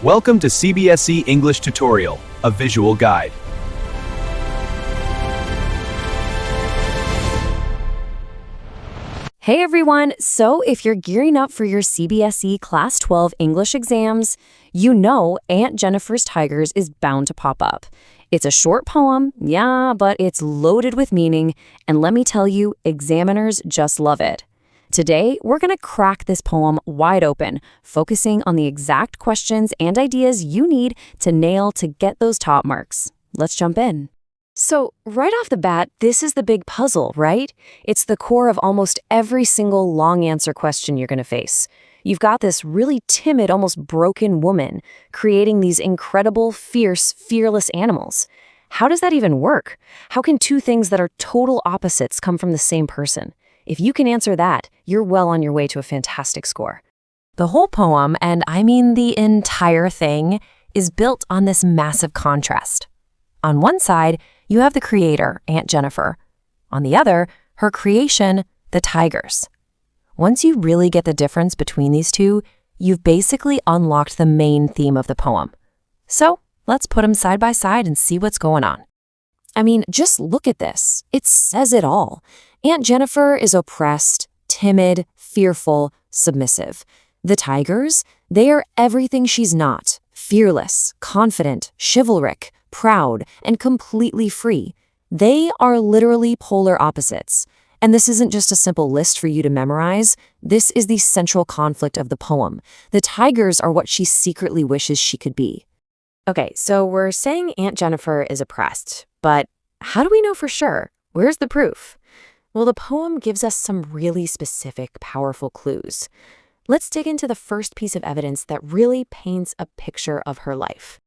Welcome to CBSE English Tutorial, a visual guide. Hey everyone! So if you're gearing up for your CBSE Class 12 English exams, you know Aunt Jennifer's Tigers is bound to pop up. It's a short poem, yeah, but it's loaded with meaning, and let me tell you, examiners just love it. Today, we're going to crack this poem wide open, focusing on the exact questions and ideas you need to nail to get those top marks. Let's jump in. So, right off the bat, this is the big puzzle, right? It's the core of almost every single long answer question you're going to face. You've got this really timid, almost broken woman creating these incredible, fierce, fearless animals. How does that even work? How can two things that are total opposites come from the same person? If you can answer that, you're well on your way to a fantastic score. The whole poem, and I mean the entire thing, is built on this massive contrast. On one side, you have the creator, Aunt Jennifer. On the other, her creation, the tigers. Once you really get the difference between these two, you've basically unlocked the main theme of the poem. So, let's put them side by side and see what's going on. I mean, just look at this. It says it all. Aunt Jennifer is oppressed, timid, fearful, submissive. The tigers, they are everything she's not. Fearless, confident, chivalric, proud, and completely free. They are literally polar opposites. And this isn't just a simple list for you to memorize. This is the central conflict of the poem. The tigers are what she secretly wishes she could be. Okay, so we're saying Aunt Jennifer is oppressed, but how do we know for sure? Where's the proof? Well, the poem gives us some really specific, powerful clues. Let's dig into the first piece of evidence that really paints a picture of her life.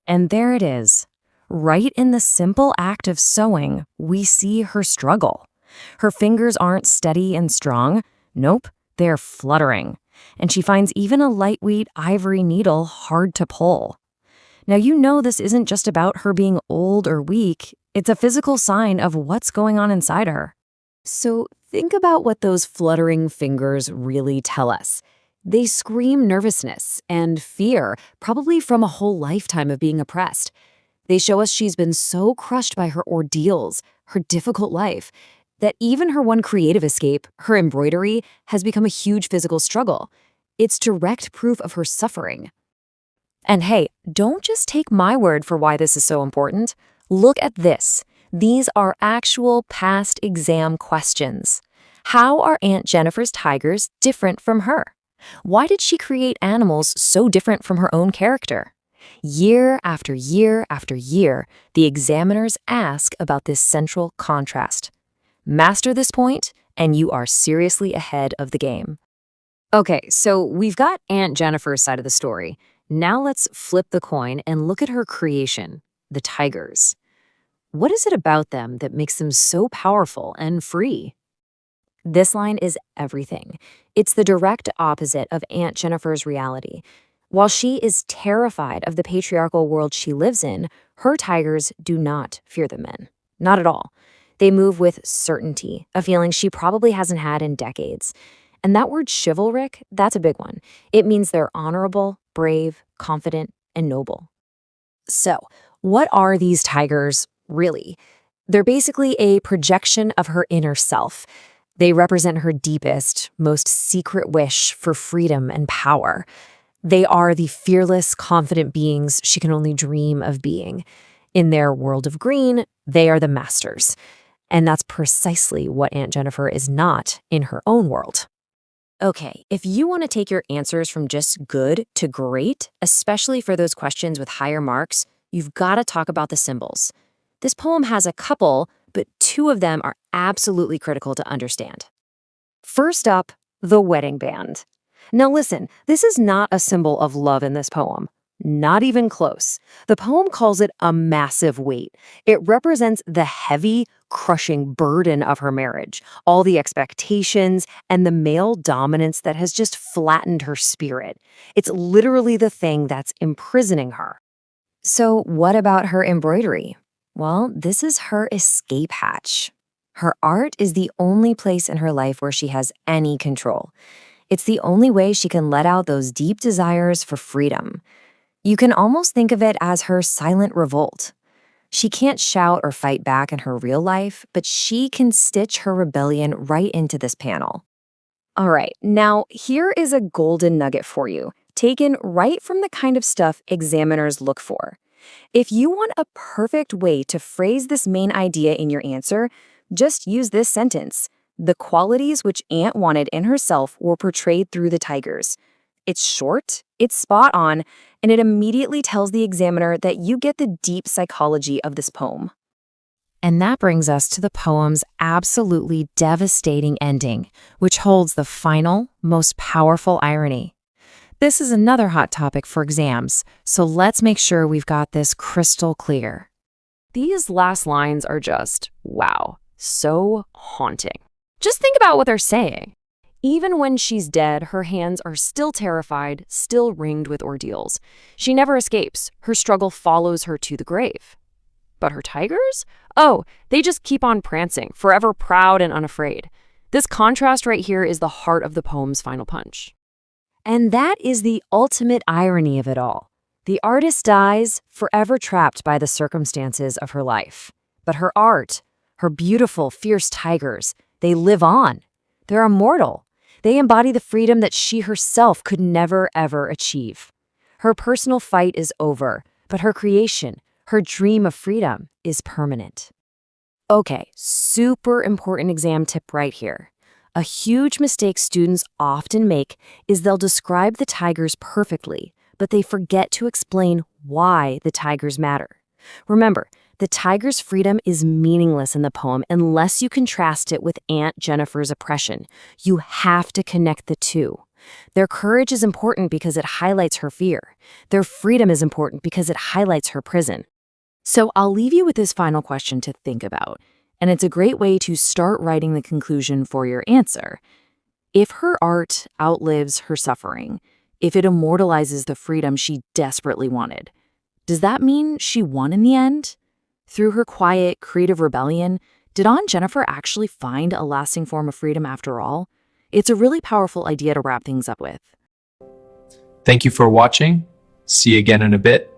And there it is. Right in the simple act of sewing, we see her struggle. Her fingers aren't steady and strong. Nope, they're fluttering. And she finds even a lightweight ivory needle hard to pull. Now, you know this isn't just about her being old or weak. It's a physical sign of what's going on inside her. So think about what those fluttering fingers really tell us. They scream nervousness and fear, probably from a whole lifetime of being oppressed. They show us she's been so crushed by her ordeals, her difficult life, that even her one creative escape, her embroidery, has become a huge physical struggle. It's direct proof of her suffering. And hey, don't just take my word for why this is so important. Look at this. These are actual past exam questions. How are Aunt Jennifer's tigers different from her? Why did she create animals so different from her own character? Year after year after year, the examiners ask about this central contrast. Master this point, and you are seriously ahead of the game. Okay, so we've got Aunt Jennifer's side of the story. Now let's flip the coin and look at her creation, the tigers. What is it about them that makes them so powerful and free? This line is everything. It's the direct opposite of Aunt Jennifer's reality. While she is terrified of the patriarchal world she lives in, her tigers do not fear the men. Not at all. They move with certainty, a feeling she probably hasn't had in decades. And that word chivalric, that's a big one. It means they're honorable, brave, confident, and noble. So, what are these tigers really? They're basically a projection of her inner self. They represent her deepest, most secret wish for freedom and power. They are the fearless, confident beings she can only dream of being. In their world of green, they are the masters. And that's precisely what Aunt Jennifer is not in her own world. Okay, if you want to take your answers from just good to great, especially for those questions with higher marks, you've got to talk about the symbols. This poem has a couple, but two of them are absolutely critical to understand. First up, the wedding band. Now listen, this is not a symbol of love in this poem. Not even close. The poem calls it a massive weight. It represents the heavy, crushing burden of her marriage, all the expectations, and the male dominance that has just flattened her spirit. It's literally the thing that's imprisoning her. So what about her embroidery? Well, this is her escape hatch. Her art is the only place in her life where she has any control. It's the only way she can let out those deep desires for freedom. You can almost think of it as her silent revolt. She can't shout or fight back in her real life, but she can stitch her rebellion right into this panel. All right, now here is a golden nugget for you, taken right from the kind of stuff examiners look for. If you want a perfect way to phrase this main idea in your answer, just use this sentence. The qualities which Ant wanted in herself were portrayed through the tigers. It's short, it's spot on, and it immediately tells the examiner that you get the deep psychology of this poem. And that brings us to the poem's absolutely devastating ending, which holds the final, most powerful irony. This is another hot topic for exams, so let's make sure we've got this crystal clear. These last lines are just, wow, so haunting. Just think about what they're saying. Even when she's dead, her hands are still terrified, still ringed with ordeals. She never escapes. Her struggle follows her to the grave. But her tigers? Oh, they just keep on prancing, forever proud and unafraid. This contrast right here is the heart of the poem's final punch. And that is the ultimate irony of it all. The artist dies, forever trapped by the circumstances of her life. But her art, her beautiful, fierce tigers, they live on. They're immortal. They embody the freedom that she herself could never, ever achieve. Her personal fight is over, but her creation, her dream of freedom, is permanent. Okay, super important exam tip right here. A huge mistake students often make is they'll describe the tigers perfectly, but they forget to explain why the tigers matter. Remember, the tiger's freedom is meaningless in the poem unless you contrast it with Aunt Jennifer's oppression. You have to connect the two. Their courage is important because it highlights her fear. Their freedom is important because it highlights her prison. So I'll leave you with this final question to think about, and it's a great way to start writing the conclusion for your answer. If her art outlives her suffering, if it immortalizes the freedom she desperately wanted, does that mean she won in the end? Through her quiet, creative rebellion, did Aunt Jennifer actually find a lasting form of freedom after all? It's a really powerful idea to wrap things up with. Thank you for watching. See you again in a bit.